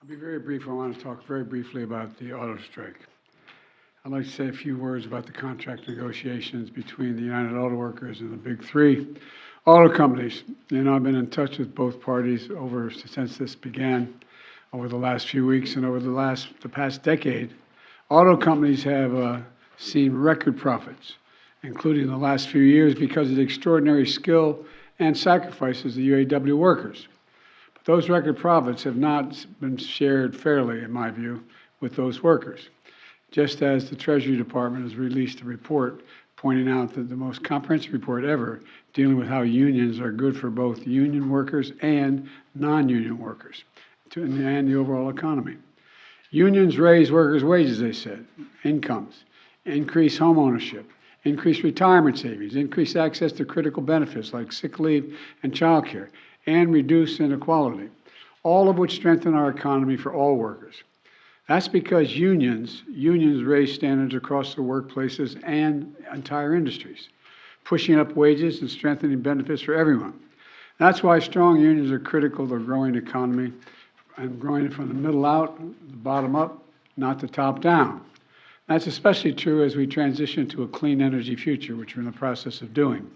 I'll be very brief. I want to talk very briefly about the auto strike. I'd like to say a few words about the contract negotiations between the United Auto Workers and the big three auto companies. I've been in touch with both parties since this began over the last few weeks and over the past decade. Auto companies have seen record profits, including the last few years, because of the extraordinary skill and sacrifices of the UAW workers. But those record profits have not been shared fairly, in my view, with those workers. Just as the Treasury Department has released a report pointing out that the most comprehensive report ever dealing with how unions are good for both union workers and non-union workers and the overall economy. Unions raise workers' wages, they said, incomes, increase home ownership, increase retirement savings, increase access to critical benefits like sick leave and child care, and reduce inequality, all of which strengthen our economy for all workers. That's because unions raise standards across the workplaces and entire industries, pushing up wages and strengthening benefits for everyone. That's why strong unions are critical to a growing economy and growing it from the middle out, the bottom up, not the top down. That's especially true as we transition to a clean energy future, which we're in the process of doing.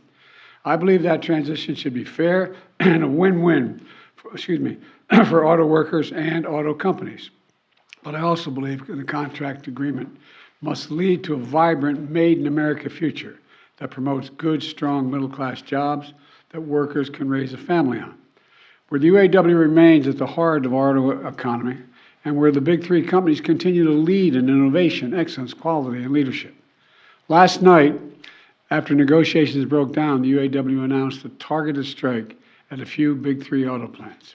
I believe that transition should be fair and a win-win, for auto workers and auto companies. But I also believe the contract agreement must lead to a vibrant, made-in-America future that promotes good, strong, middle-class jobs that workers can raise a family on, where the UAW remains at the heart of our auto economy, and where the big three companies continue to lead in innovation, excellence, quality, and leadership. Last night, after negotiations broke down, the UAW announced a targeted strike at a few big three auto plants.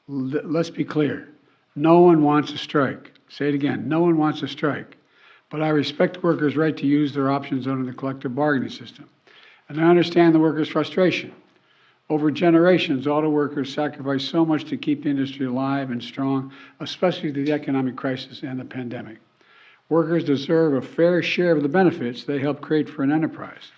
Let's be clear. No one wants a strike. Say it again. No one wants a strike. But I respect workers' right to use their options under the collective bargaining system. And I understand the workers' frustration. Over generations, auto workers sacrificed so much to keep the industry alive and strong, especially through the economic crisis and the pandemic. Workers deserve a fair share of the benefits they helped create for an enterprise.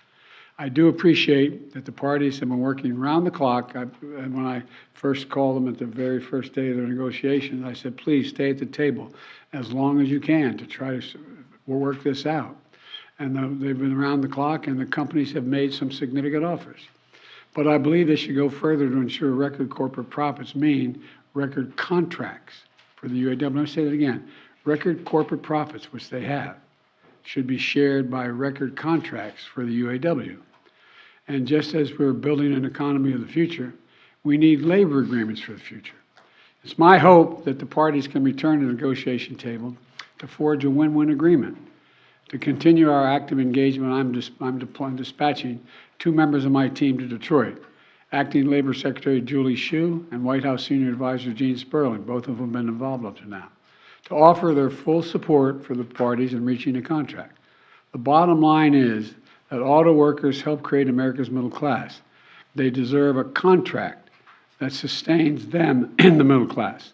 I do appreciate that the parties have been working round the clock. And when I first called them at the very first day of the negotiations, I said, please stay at the table as long as you can to try to work this out. And they've been around the clock, and the companies have made some significant offers. But I believe they should go further to ensure record corporate profits mean record contracts for the UAW. Let me say that again. Record corporate profits, which they have, should be shared by record contracts for the UAW. And just as we're building an economy of the future, we need labor agreements for the future. It's my hope that the parties can return to the negotiation table to forge a win-win agreement. To continue our active engagement, I'm dispatching 2 members of my team to Detroit, Acting Labor Secretary Julie Hsu and White House Senior Advisor Gene Sperling, both of whom have been involved up to now, to offer their full support for the parties in reaching a contract. The bottom line is that auto workers help create America's middle class. They deserve a contract that sustains them in the middle class.